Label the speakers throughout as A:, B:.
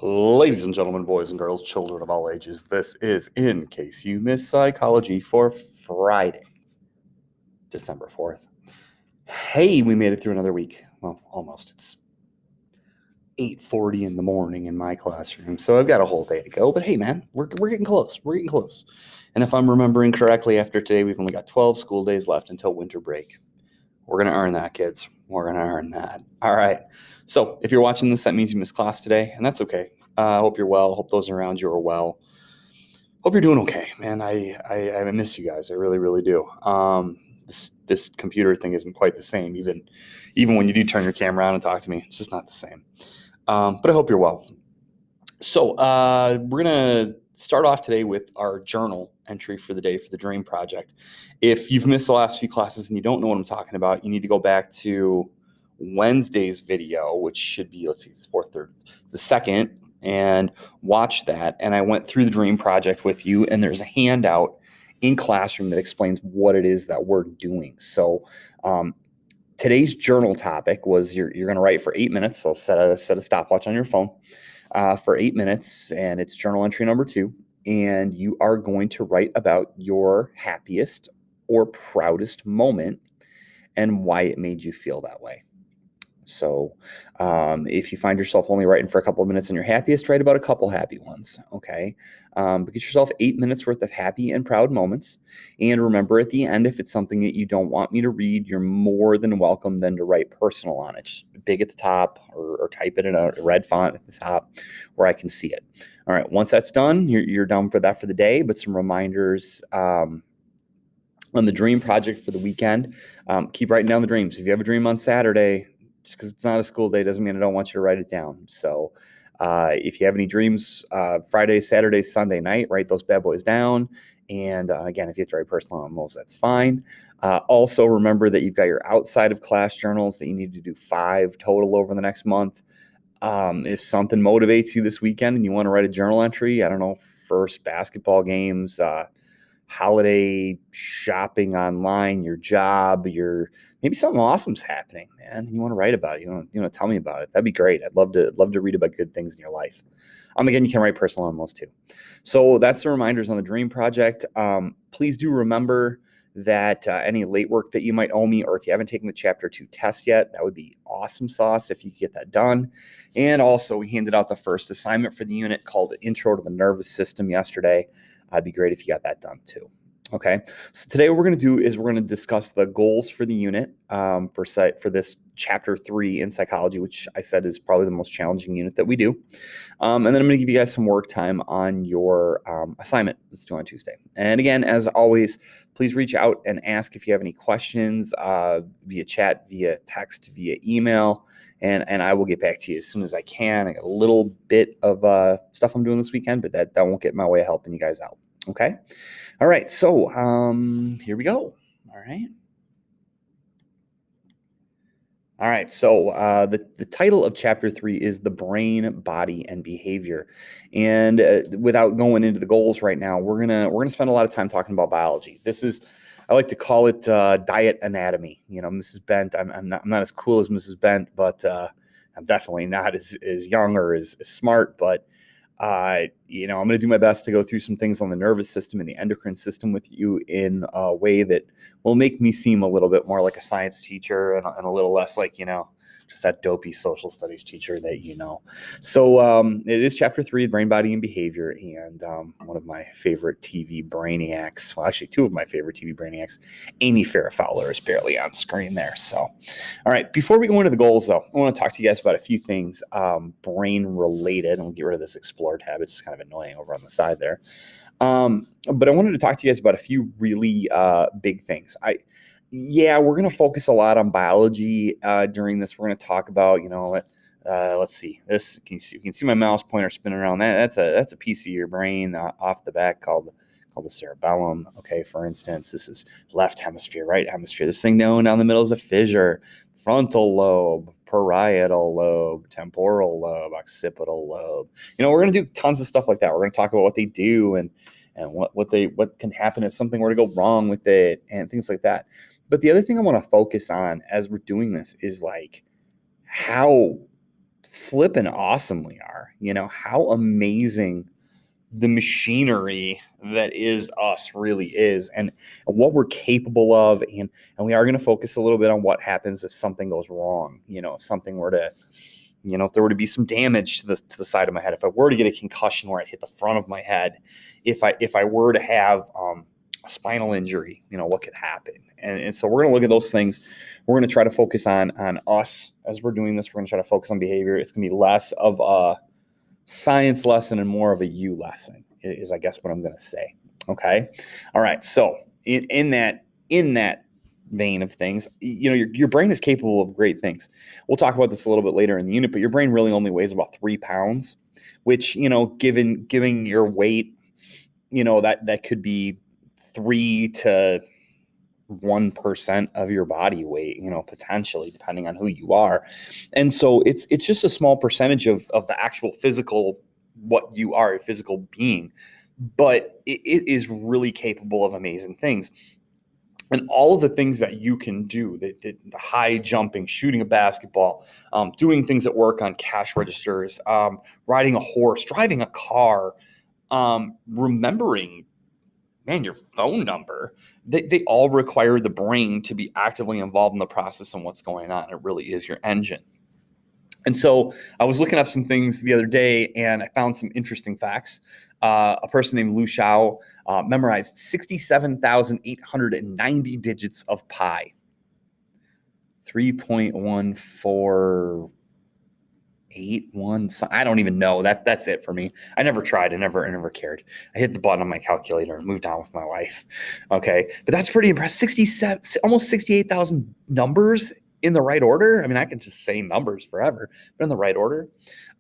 A: Ladies and gentlemen, boys and girls, children of all ages, this is In Case You Missed Psychology for Friday, December 4th. Hey, we made it through another week. Well, almost. It's 8:40 in the morning in my classroom, so I've got a whole day to go. But hey, man, we're getting close. We're getting close. And if I'm remembering correctly, after today, we've only got 12 school days left until winter break. We're going to earn that, kids. We're going to earn that. All right. So if you're watching this, that means you missed class today, and that's okay. I hope you're well. Hope those around you are well. Hope you're doing okay, man. I miss you guys. I really, really do. This computer thing isn't quite the same. Even when you do turn your camera on and talk to me, it's just not the same. But I hope you're well. So we're gonna start off today with our journal entry for the day for the Dream Project. If you've missed the last few classes and you don't know what I'm talking about, you need to go back to Wednesday's video, which should be, let's see, it's the second, and watch that. And I went through the Dream Project with you, and there's a handout in Classroom that explains what it is that we're doing. So today's journal topic was you're going to write for 8 minutes. So set a stopwatch on your phone for 8 minutes, and it's journal entry number 2. And you are going to write about your happiest or proudest moment and why it made you feel that way. So if you find yourself only writing for a couple of minutes and you're happiest, write about a couple happy ones, okay? But get yourself 8 minutes worth of happy and proud moments. And remember at the end, if it's something that you don't want me to read, you're more than welcome then to write personal on it. Just big at the top or type it in a red font at the top where I can see it. All right, once that's done, you're done for that for the day, but some reminders on the Dream Project for the weekend. Keep writing down the dreams. If you have a dream on Saturday, just because it's not a school day doesn't mean I don't want you to write it down. So if you have any dreams Friday, Saturday, Sunday night, write those bad boys down. And again, if you have to write personal on those, that's fine. Also, remember that you've got your outside of class journals that you need to do 5 total over the next month. If something motivates you this weekend and you want to write a journal entry, I don't know, first basketball games, holiday shopping online, your job, maybe something awesome's happening, man. You want to write about it. You want to tell me about it. That'd be great. I'd love to read about good things in your life. Again, you can write personal on those too. So that's the reminders on the Dream Project. Please do remember that any late work that you might owe me, or if you haven't taken the Chapter 2 test yet, that would be awesome sauce if you could get that done. And also, we handed out the first assignment for the unit called Intro to the Nervous System yesterday. It'd be great if you got that done too. Okay, so today what we're going to do is we're going to discuss the goals for the unit for this Chapter 3 in psychology, which I said is probably the most challenging unit that we do. And then I'm going to give you guys some work time on your assignment that's due on Tuesday. And again, as always, please reach out and ask if you have any questions via chat, via text, via email, and I will get back to you as soon as I can. I got a little bit of stuff I'm doing this weekend, but that won't get in my way of helping you guys out. Okay. All right. So here we go. All right. All right. So the title of Chapter 3 is The Brain, Body, and Behavior. And without going into the goals right now, we're gonna spend a lot of time talking about biology. I like to call it diet anatomy. Mrs. Bent. I'm not as cool as Mrs. Bent, but I'm definitely not as young or as smart. But I'm going to do my best to go through some things on the nervous system and the endocrine system with you in a way that will make me seem a little bit more like a science teacher and a little less like, just that dopey social studies teacher that you know. So it is Chapter 3, Brain, Body, and Behavior, and one of my favorite TV brainiacs, well, actually 2 of my favorite TV brainiacs, Amy Farrah Fowler is barely on screen there. So, all right, before we go into the goals, though, I want to talk to you guys about a few things brain-related, and we'll get rid of this Explore tab. It's kind of annoying over on the side there. But I wanted to talk to you guys about a few really big things. We're going to focus a lot on biology during this. We're going to talk about, let's see. This you can see my mouse pointer spinning around. That's a piece of your brain off the back called the cerebellum. Okay, for instance, this is left hemisphere, right hemisphere. This thing down the middle is a fissure. Frontal lobe, parietal lobe, temporal lobe, occipital lobe. We're going to do tons of stuff like that. We're going to talk about what they do and what can happen if something were to go wrong with it and things like that. But the other thing I want to focus on as we're doing this is like how flippin' awesome we are. how amazing the machinery that is us really is, and what we're capable of. And we are going to focus a little bit on what happens if something goes wrong. If something were to, if there were to be some damage to the side of my head, if I were to get a concussion where I hit the front of my head, if I were to have a spinal injury, what could happen? And so we're going to look at those things. We're going to try to focus on us as we're doing this. We're going to try to focus on behavior. It's going to be less of a science lesson and more of a you lesson, is I guess what I'm going to say. Okay. All right. So in that vein of things, your brain is capable of great things. We'll talk about this a little bit later in the unit, but your brain really only weighs about 3 pounds, which, given your weight, that could be 3 to 1% of your body weight, potentially, depending on who you are. And so it's just a small percentage of the actual physical, what you are, a physical being, but it is really capable of amazing things. And all of the things that you can do, the high jumping, shooting a basketball, doing things at work on cash registers, riding a horse, driving a car, remembering your phone number, they all require the brain to be actively involved in the process and what's going on. It really is your engine. And so I was looking up some things the other day, and I found some interesting facts. A person named Lu Xiao memorized 67,890 digits of pi. 3.1481. I don't even know. That's it for me. I never tried. I never cared. I hit the button on my calculator and moved on with my life. Okay, but that's pretty impressive. 67, almost 68,000 numbers in the right order. I mean, I can just say numbers forever, but in the right order.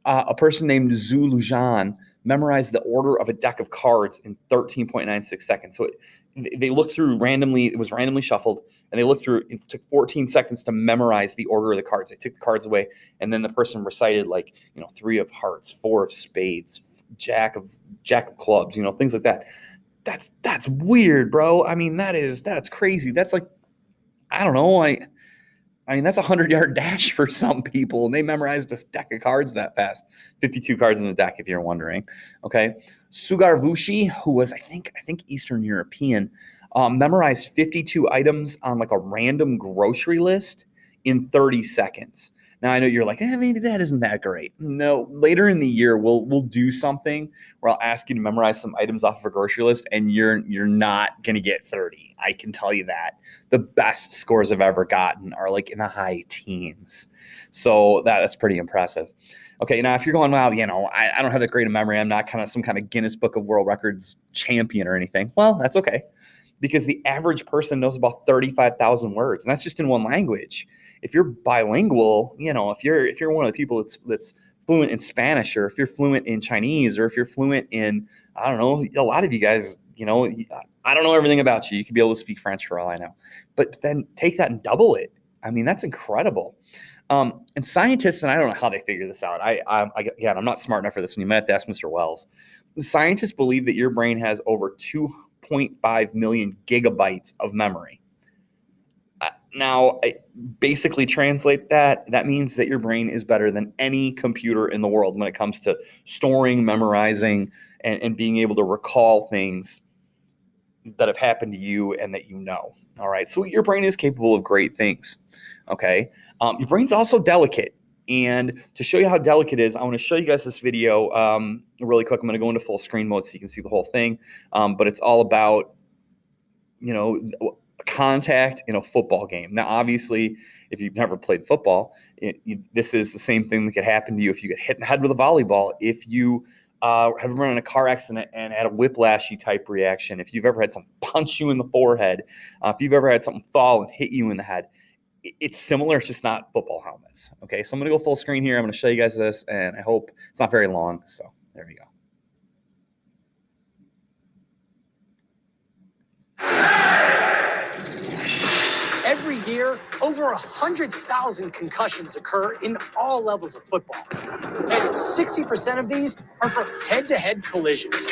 A: A person named Zhu Lujan memorized the order of a deck of cards in 13.96 seconds. So they looked through randomly. It was randomly shuffled, and they looked through. It took 14 seconds to memorize the order of the cards. They took the cards away, and then the person recited 3 of hearts, 4 of spades, jack of clubs, things like that. That's weird, bro. I mean, that's crazy. That's like, I don't know. I mean, that's a 100-yard dash for some people, and they memorized a deck of cards that fast. 52 cards in a deck, if you're wondering. Okay, Sugar Vushi, who was I think Eastern European, memorized 52 items on a random grocery list in 30 seconds. Now I know you're like, maybe that isn't that great. No, later in the year we'll do something where I'll ask you to memorize some items off of a grocery list, and you're not gonna get 30. I can tell you that. The best scores I've ever gotten are in the high teens. So that's pretty impressive. Okay, now if you're going, well, I don't have that great a memory. I'm not some kind of Guinness Book of World Records champion or anything. Well, that's okay, because the average person knows about 35,000 words, and that's just in one language. If you're bilingual, if you're one of the people that's fluent in Spanish, or if you're fluent in Chinese, or if you're fluent in, I don't know, a lot of you guys, I don't know everything about you. You could be able to speak French for all I know, but then take that and double it. I mean, that's incredible. And scientists, and I don't know how they figure this out. I'm not smart enough for this one. You might have to ask Mr. Wells. Scientists believe that your brain has over 2.5 million gigabytes of memory. Now, I basically translate that means that your brain is better than any computer in the world when it comes to storing, memorizing, and being able to recall things that have happened to you and that you know. All right, so your brain is capable of great things. Okay, your brain's also delicate. And to show you how delicate it is, I want to show you guys this video really quick. I'm going to go into full screen mode so you can see the whole thing. But it's all about, contact in a football game. Now, obviously, if you've never played football, this is the same thing that could happen to you if you get hit in the head with a volleyball, if you have run in a car accident and had a whiplashy type reaction, if you've ever had someone punch you in the forehead, if you've ever had something fall and hit you in the head. It's similar. It's just not football helmets. Okay, so I'm going to go full screen here. I'm going to show you guys this, and I hope it's not very long. So there we go.
B: Every year, over 100,000 concussions occur in all levels of football. And 60% of these are from head-to-head collisions.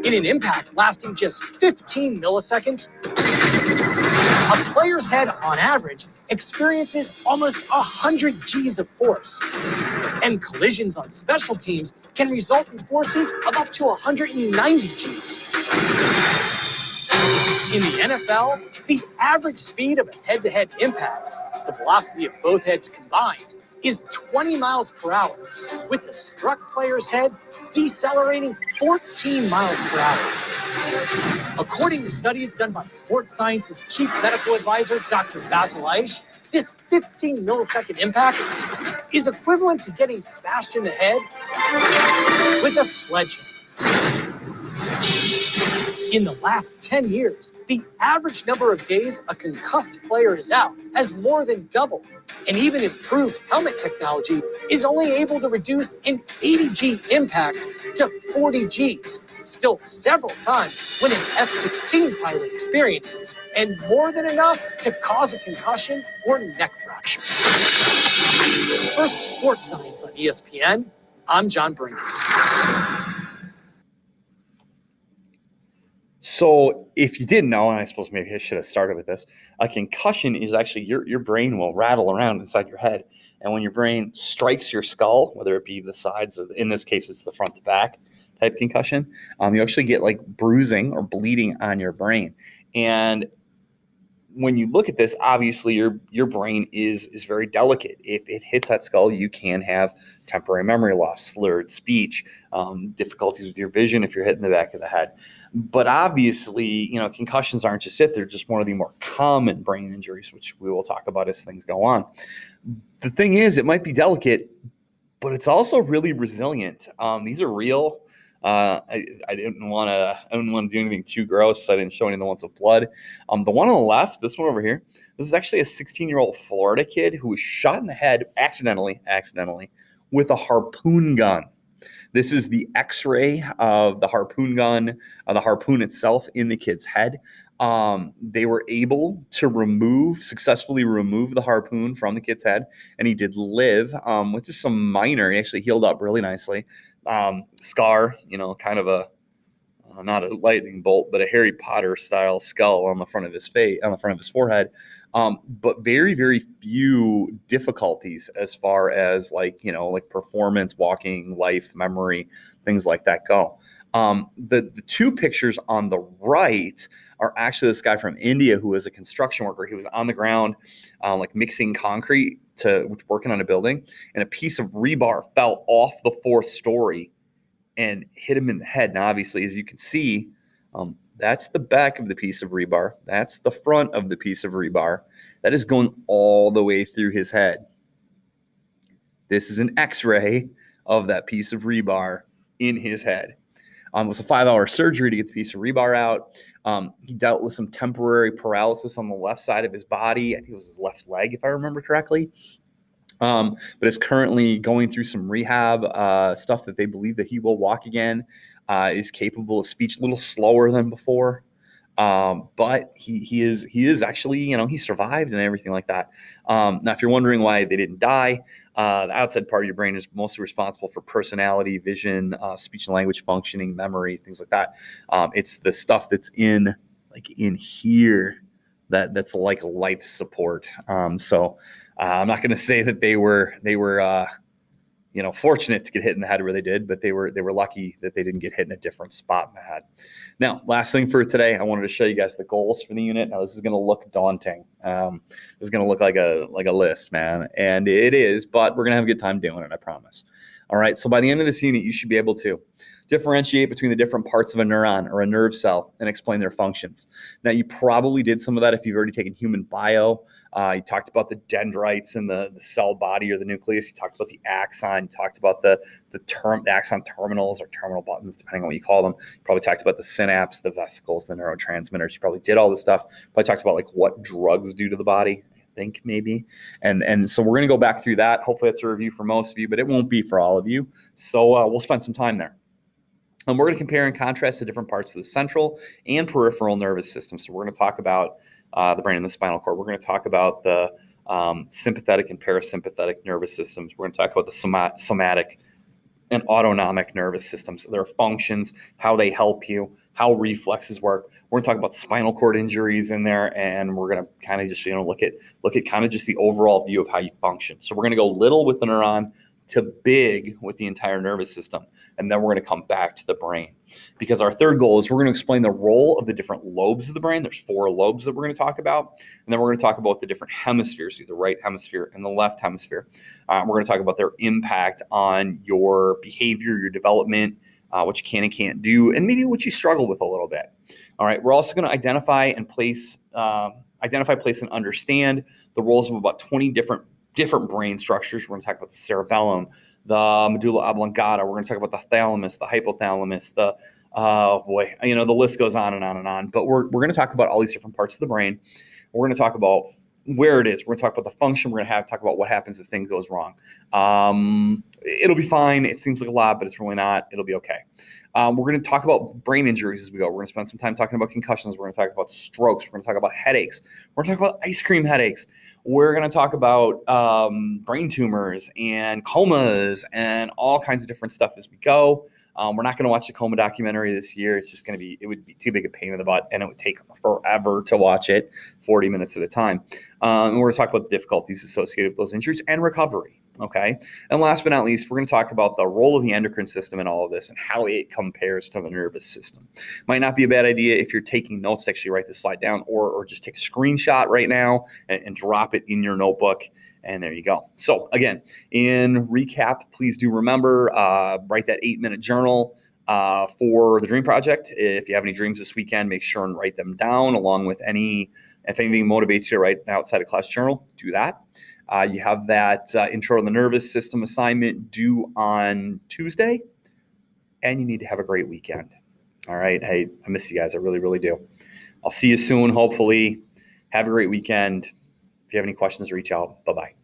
B: In an impact lasting just 15 milliseconds, a player's head, on average, experiences almost 100 Gs of force. And collisions on special teams can result in forces of up to 190 Gs. In the NFL, the average speed of a head-to-head impact, the velocity of both heads combined, is 20 miles per hour, with the struck player's head decelerating 14 miles per hour. According to studies done by Sports Science's chief medical advisor, Dr. Basil Aish, this 15 millisecond impact is equivalent to getting smashed in the head with a sledgehammer. In the last 10 years, the average number of days a concussed player is out has more than doubled. And even improved helmet technology is only able to reduce an 80 G impact to 40 Gs, still several times when an F-16 pilot experiences, and more than enough to cause a concussion or neck fracture. For Sports Science on ESPN, I'm John Brinkus.
A: So if you didn't know, and I suppose maybe I should have started with this, a concussion is actually your brain will rattle around inside your head. And when your brain strikes your skull, whether it be the sides or in this case, it's the front to back type concussion, you actually get like bruising or bleeding on your brain. And when you look at this, obviously your brain is very delicate. If it hits that skull, you can have temporary memory loss, slurred speech, difficulties with your vision if you're hitting the back of the head. But obviously, concussions aren't just it. They're just one of the more common brain injuries, which we will talk about as things go on. The thing is, it might be delicate, but it's also really resilient. These are real. I didn't want to do anything too gross, so I didn't show any of the ones with blood. The one on the left, this one over here, this is actually a 16-year-old Florida kid who was shot in the head accidentally with a harpoon gun. This is the X-ray of the harpoon gun, the harpoon itself in the kid's head. They were able to successfully remove the harpoon from the kid's head, and he did live, with just some minor. He actually healed up really nicely. Scar, kind of a not a lightning bolt, but a Harry Potter style skull on the front of his face, on the front of his forehead. But very, very few difficulties as far as like performance, walking, life, memory, things like that go. The two pictures on the right are actually this guy from India who was a construction worker. He was on the ground, mixing concrete working on a building, and a piece of rebar fell off the fourth story and hit him in the head. Now, obviously, as you can see, that's the back of the piece of rebar. That's the front of the piece of rebar. That is going all the way through his head. This is an X-ray of that piece of rebar in his head. It was a 5-hour surgery to get the piece of rebar out. He dealt with some temporary paralysis on the left side of his body. I think it was his left leg, if I remember correctly. But is currently going through some rehab stuff that they believe that he will walk again, is capable of speech a little slower than before. But he is actually, he survived and everything like that. Now, if you're wondering why they didn't die, the outside part of your brain is mostly responsible for personality, vision, speech and language functioning, memory, things like that. It's the stuff that's in here that's like life support. So I'm not going to say that they were fortunate to get hit in the head where they did, but they were lucky that they didn't get hit in a different spot in the head. Now, last thing for today, I wanted to show you guys the goals for the unit. Now, this is going to look daunting. This is going to look like a list, man, and it is, but we're going to have a good time doing it, I promise. All right, so by the end of this unit, you should be able to differentiate between the different parts of a neuron or a nerve cell and explain their functions. Now, you probably did some of that if you've already taken human bio. You talked about the dendrites and the cell body or the nucleus. You talked about the axon. You talked about the axon terminals or terminal buttons, depending on what you call them. You probably talked about the synapse, the vesicles, the neurotransmitters. You probably did all this stuff. Probably talked about what drugs do to the body. Think maybe. And so we're going to go back through that. Hopefully that's a review for most of you, but it won't be for all of you. So we'll spend some time there. And we're going to compare and contrast the different parts of the central and peripheral nervous system. So we're going to talk about the brain and the spinal cord. We're going to talk about the sympathetic and parasympathetic nervous systems. We're going to talk about the somatic and autonomic nervous systems, their functions, how they help you, how reflexes work. We're going to talk about spinal cord injuries in there, and we're going to kind of just look at kind of just the overall view of how you function. So we're going to go little with the neuron, to big with the entire nervous system. And then we're going to come back to the brain, because our third goal is we're going to explain the role of the different lobes of the brain. There's 4 lobes that we're going to talk about. And then we're going to talk about the different hemispheres, the right hemisphere and the left hemisphere. We're going to talk about their impact on your behavior, your development, what you can and can't do, and maybe what you struggle with a little bit. All right. We're also going to identify, place, and understand the roles of about 20 different brain structures. We're going to talk about the cerebellum, the medulla oblongata. We're going to talk about the thalamus, the hypothalamus, the list goes on and on and on. But we're going to talk about all these different parts of the brain. We're going to talk about where it is. We're going to talk about the function. We're going to talk about what happens if things goes wrong. It'll be fine. It seems like a lot, but it's really not. It'll be okay. We're going to talk about brain injuries as we go. We're going to spend some time talking about concussions. We're going to talk about strokes. We're going to talk about headaches. We're going to talk about ice cream headaches. We're going to talk about brain tumors and comas and all kinds of different stuff as we go. We're not going to watch the coma documentary this year. It's just going to be, it would be too big a pain in the butt, and it would take forever to watch it, 40 minutes at a time. And we're going to talk about the difficulties associated with those injuries and recovery. Okay. And last but not least, we're going to talk about the role of the endocrine system in all of this and how it compares to the nervous system. Might not be a bad idea if you're taking notes to actually write this slide down, or just take a screenshot right now and drop it in your notebook. And there you go. So again, in recap, please do remember, write that 8-minute journal for the Dream Project. If you have any dreams this weekend, make sure and write them down, along with if anything motivates you to write an outside of class journal, do that. You have that intro to the nervous system assignment due on Tuesday, and you need to have a great weekend. All right. Hey, I miss you guys. I really, really do. I'll see you soon, hopefully. Have a great weekend. If you have any questions, reach out. Bye-bye.